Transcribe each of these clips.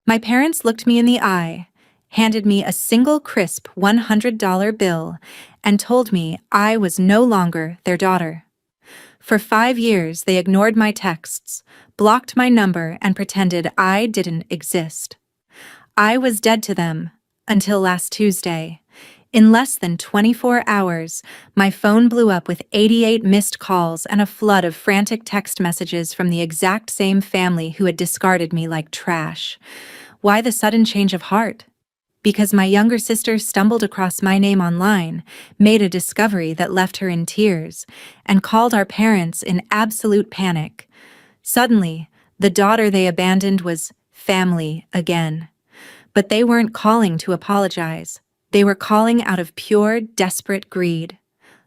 My parents looked me in the eye, handed me a single crisp $100 bill, and told me I was no longer their daughter. For 5 years, they ignored my texts, blocked my number, and pretended I didn't exist. I was dead to them, until last Tuesday. In less than 24 hours, my phone blew up with 88 missed calls and a flood of frantic text messages from the exact same family who had discarded me like trash. Why the sudden change of heart? Because my younger sister stumbled across my name online, made a discovery that left her in tears, and called our parents in absolute panic. Suddenly, the daughter they abandoned was family again. But they weren't calling to apologize. They were calling out of pure, desperate greed.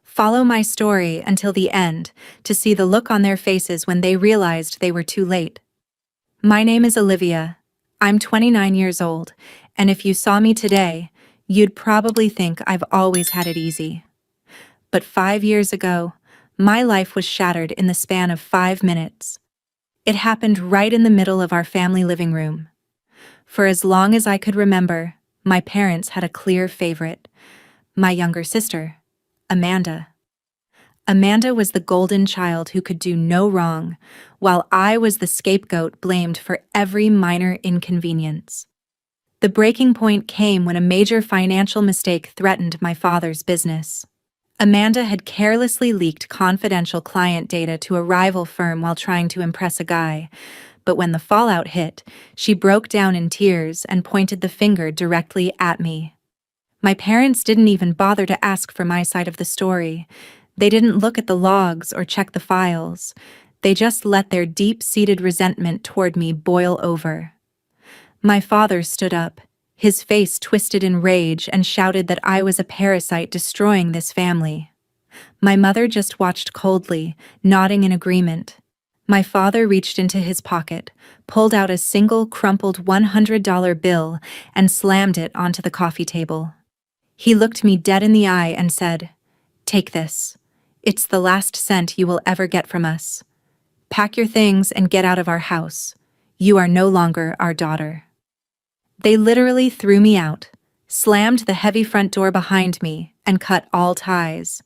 Follow my story until the end to see the look on their faces when they realized they were too late. My name is Olivia. I'm 29 years old, and if you saw me today, you'd probably think I've always had it easy. But 5 years ago, my life was shattered in the span of 5 minutes. It happened right in the middle of our family living room. For as long as I could remember, my parents had a clear favorite: my younger sister, Amanda. Amanda was the golden child who could do no wrong, while I was the scapegoat blamed for every minor inconvenience. The breaking point came when a major financial mistake threatened my father's business. Amanda had carelessly leaked confidential client data to a rival firm while trying to impress a guy, but when the fallout hit, she broke down in tears and pointed the finger directly at me. My parents didn't even bother to ask for my side of the story. They didn't look at the logs or check the files. They just let their deep-seated resentment toward me boil over. My father stood up, his face twisted in rage, and shouted that I was a parasite destroying this family. My mother just watched coldly, nodding in agreement. My father reached into his pocket, pulled out a single crumpled $100 bill, and slammed it onto the coffee table. He looked me dead in the eye and said, "Take this. It's the last cent you will ever get from us. Pack your things and get out of our house. You are no longer our daughter." They literally threw me out, slammed the heavy front door behind me, and cut all ties.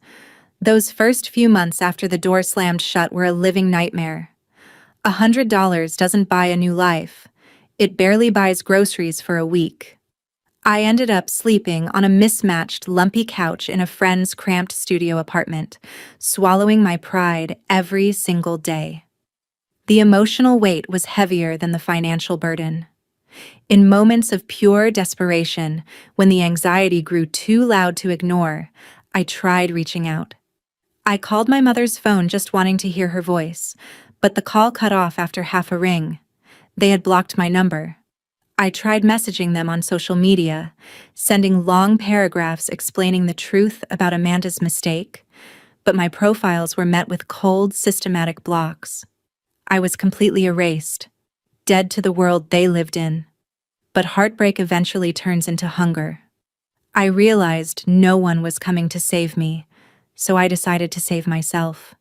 Those first few months after the door slammed shut were a living nightmare. $100 doesn't buy a new life. It barely buys groceries for a week. I ended up sleeping on a mismatched, lumpy couch in a friend's cramped studio apartment, swallowing my pride every single day. The emotional weight was heavier than the financial burden. In moments of pure desperation, when the anxiety grew too loud to ignore, I tried reaching out. I called my mother's phone just wanting to hear her voice, but the call cut off after half a ring. They had blocked my number. I tried messaging them on social media, sending long paragraphs explaining the truth about Amanda's mistake, but my profiles were met with cold, systematic blocks. I was completely erased, dead to the world they lived in. But heartbreak eventually turns into hunger. I realized no one was coming to save me, so I decided to save myself.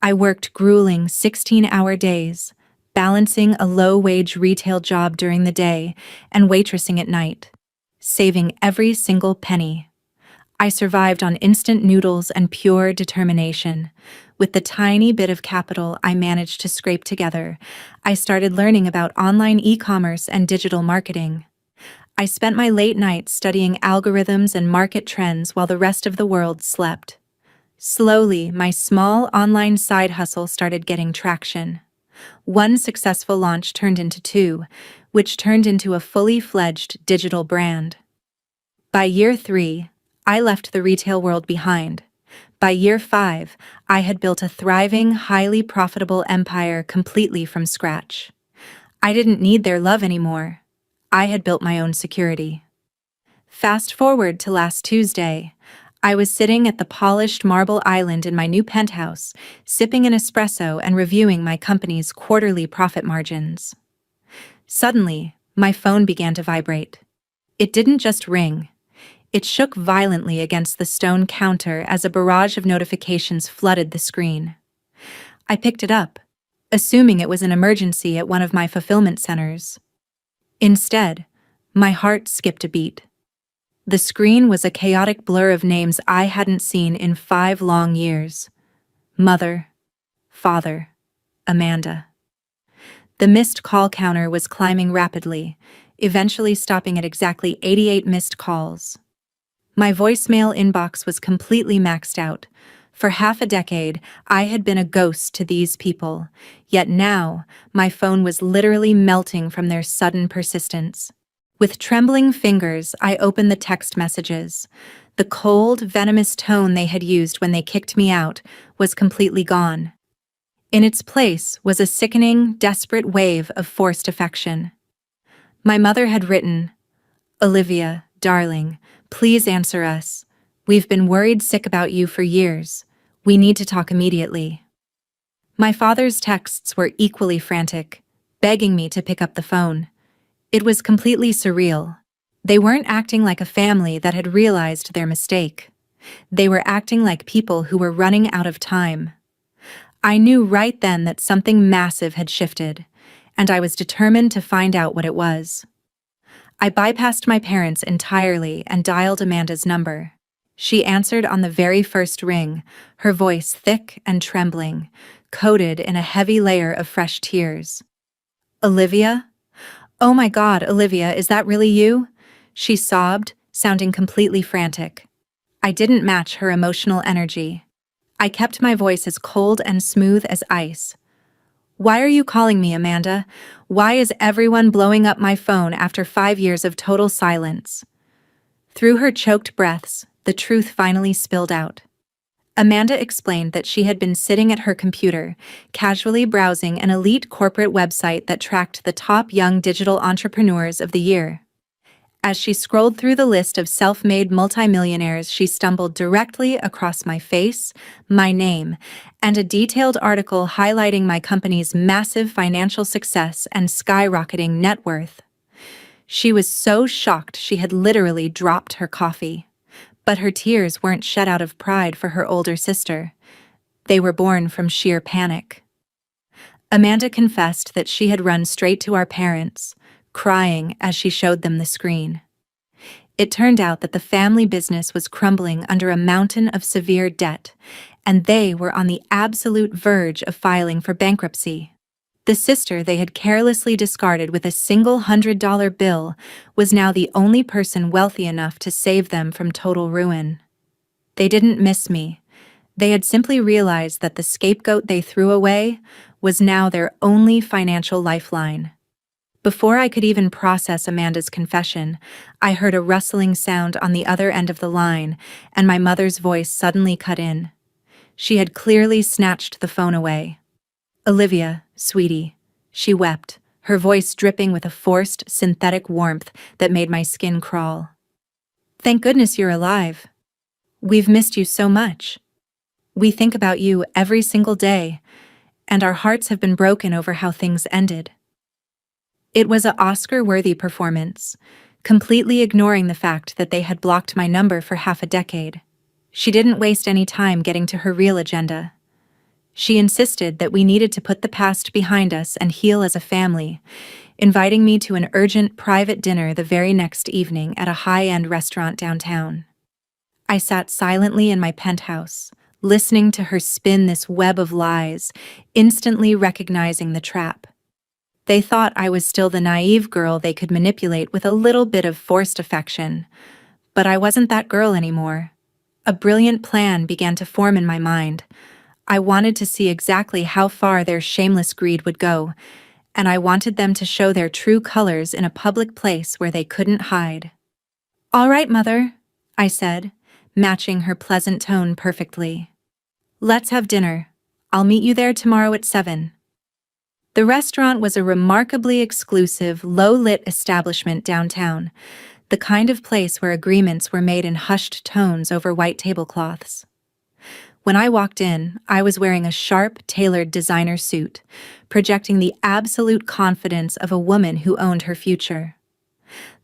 I worked grueling 16-hour days, balancing a low-wage retail job during the day and waitressing at night, saving every single penny. I survived on instant noodles and pure determination. With the tiny bit of capital I managed to scrape together, I started learning about online e-commerce and digital marketing. I spent my late nights studying algorithms and market trends while the rest of the world slept. Slowly, my small online side hustle started getting traction. One successful launch turned into two, which turned into a fully fledged digital brand. By year 3, I left the retail world behind. By year 5, I had built a thriving, highly profitable empire completely from scratch. I didn't need their love anymore. I had built my own security. Fast forward to last Tuesday. I was sitting at the polished marble island in my new penthouse, sipping an espresso and reviewing my company's quarterly profit margins. Suddenly, my phone began to vibrate. It didn't just ring. It shook violently against the stone counter as a barrage of notifications flooded the screen. I picked it up, assuming it was an emergency at one of my fulfillment centers. Instead, my heart skipped a beat. The screen was a chaotic blur of names I hadn't seen in 5 long years. Mother, father, Amanda. The missed call counter was climbing rapidly, eventually stopping at exactly 88 missed calls. My voicemail inbox was completely maxed out. For half a decade, I had been a ghost to these people, yet now, my phone was literally melting from their sudden persistence. With trembling fingers, I opened the text messages. The cold, venomous tone they had used when they kicked me out was completely gone. In its place was a sickening, desperate wave of forced affection. My mother had written, "Olivia, darling, please answer us. We've been worried sick about you for years. We need to talk immediately." My father's texts were equally frantic, begging me to pick up the phone. It was completely surreal. They weren't acting like a family that had realized their mistake. They were acting like people who were running out of time. I knew right then that something massive had shifted, and I was determined to find out what it was. I bypassed my parents entirely and dialed Amanda's number. She answered on the very first ring, her voice thick and trembling, coated in a heavy layer of fresh tears. "Olivia? Oh my God, Olivia, is that really you?" She sobbed, sounding completely frantic. I didn't match her emotional energy. I kept my voice as cold and smooth as ice. "Why are you calling me, Amanda? Why is everyone blowing up my phone after 5 years of total silence?" Through her choked breaths, the truth finally spilled out. Amanda explained that she had been sitting at her computer, casually browsing an elite corporate website that tracked the top young digital entrepreneurs of the year. As she scrolled through the list of self-made multimillionaires, she stumbled directly across my face, my name, and a detailed article highlighting my company's massive financial success and skyrocketing net worth. She was so shocked she had literally dropped her coffee. But her tears weren't shed out of pride for her older sister. They were born from sheer panic. Amanda confessed that she had run straight to our parents, crying as she showed them the screen. It turned out that the family business was crumbling under a mountain of severe debt, and they were on the absolute verge of filing for bankruptcy. The sister they had carelessly discarded with a single $100 bill was now the only person wealthy enough to save them from total ruin. They didn't miss me. They had simply realized that the scapegoat they threw away was now their only financial lifeline. Before I could even process Amanda's confession, I heard a rustling sound on the other end of the line, and my mother's voice suddenly cut in. She had clearly snatched the phone away. "Olivia, sweetie," she wept, her voice dripping with a forced, synthetic warmth that made my skin crawl. "Thank goodness you're alive. We've missed you so much. We think about you every single day, and our hearts have been broken over how things ended." It was an Oscar-worthy performance, completely ignoring the fact that they had blocked my number for half a decade. She didn't waste any time getting to her real agenda. She insisted that we needed to put the past behind us and heal as a family, inviting me to an urgent private dinner the very next evening at a high-end restaurant downtown. I sat silently in my penthouse, listening to her spin this web of lies, instantly recognizing the trap. They thought I was still the naive girl they could manipulate with a little bit of forced affection, but I wasn't that girl anymore. A brilliant plan began to form in my mind. I wanted to see exactly how far their shameless greed would go, and I wanted them to show their true colors in a public place where they couldn't hide. "All right, Mother," I said, matching her pleasant tone perfectly. "Let's have dinner. I'll meet you there tomorrow at 7. The restaurant was a remarkably exclusive, low-lit establishment downtown, the kind of place where agreements were made in hushed tones over white tablecloths. When I walked in, I was wearing a sharp, tailored designer suit, projecting the absolute confidence of a woman who owned her future.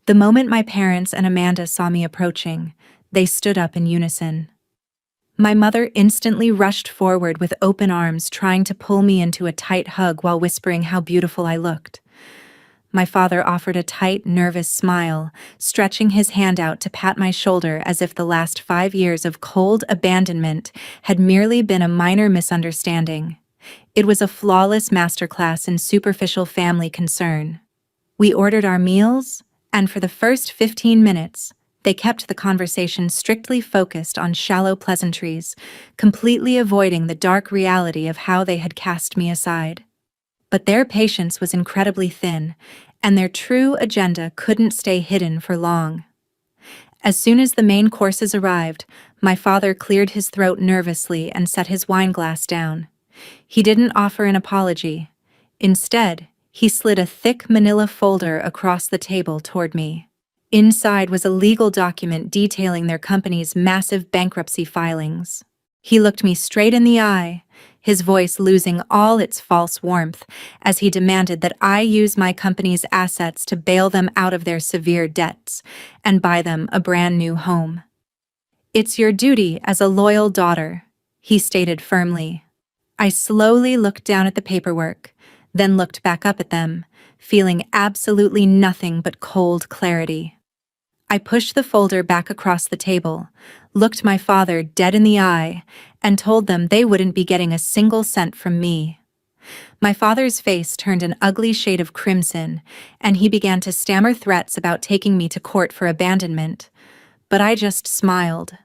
The moment my parents and Amanda saw me approaching, they stood up in unison. My mother instantly rushed forward with open arms, trying to pull me into a tight hug while whispering how beautiful I looked. My father offered a tight, nervous smile, stretching his hand out to pat my shoulder as if the last 5 years of cold abandonment had merely been a minor misunderstanding. It was a flawless masterclass in superficial family concern. We ordered our meals, and for the first 15 minutes, they kept the conversation strictly focused on shallow pleasantries, completely avoiding the dark reality of how they had cast me aside. But their patience was incredibly thin, and their true agenda couldn't stay hidden for long. As soon as the main courses arrived, my father cleared his throat nervously and set his wine glass down. He didn't offer an apology. Instead, he slid a thick manila folder across the table toward me. Inside was a legal document detailing their company's massive bankruptcy filings. He looked me straight in the eye, his voice losing all its false warmth as he demanded that I use my company's assets to bail them out of their severe debts and buy them a brand new home. "It's your duty as a loyal daughter," he stated firmly. I slowly looked down at the paperwork, then looked back up at them, feeling absolutely nothing but cold clarity. I pushed the folder back across the table, looked my father dead in the eye, and told them they wouldn't be getting a single cent from me. My father's face turned an ugly shade of crimson, and he began to stammer threats about taking me to court for abandonment. But I just smiled.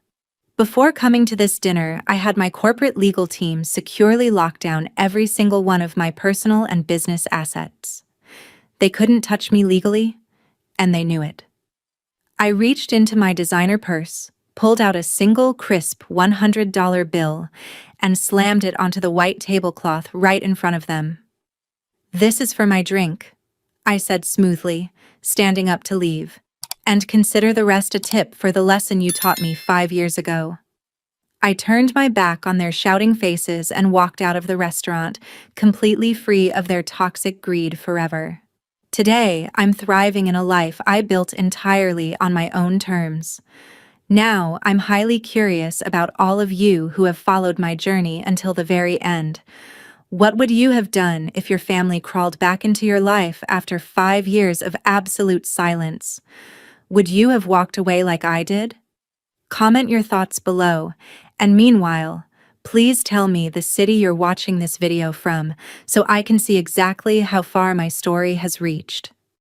Before coming to this dinner, I had my corporate legal team securely lock down every single one of my personal and business assets. They couldn't touch me legally, and they knew it. I reached into my designer purse, pulled out a single crisp $100 bill, and slammed it onto the white tablecloth right in front of them. "This is for my drink," I said smoothly, standing up to leave, "and consider the rest a tip for the lesson you taught me 5 years ago." I turned my back on their shouting faces and walked out of the restaurant, completely free of their toxic greed forever. Today, I'm thriving in a life I built entirely on my own terms. Now, I'm highly curious about all of you who have followed my journey until the very end. What would you have done if your family crawled back into your life after 5 years of absolute silence? Would you have walked away like I did? Comment your thoughts below, and meanwhile, please tell me the city you're watching this video from so I can see exactly how far my story has reached.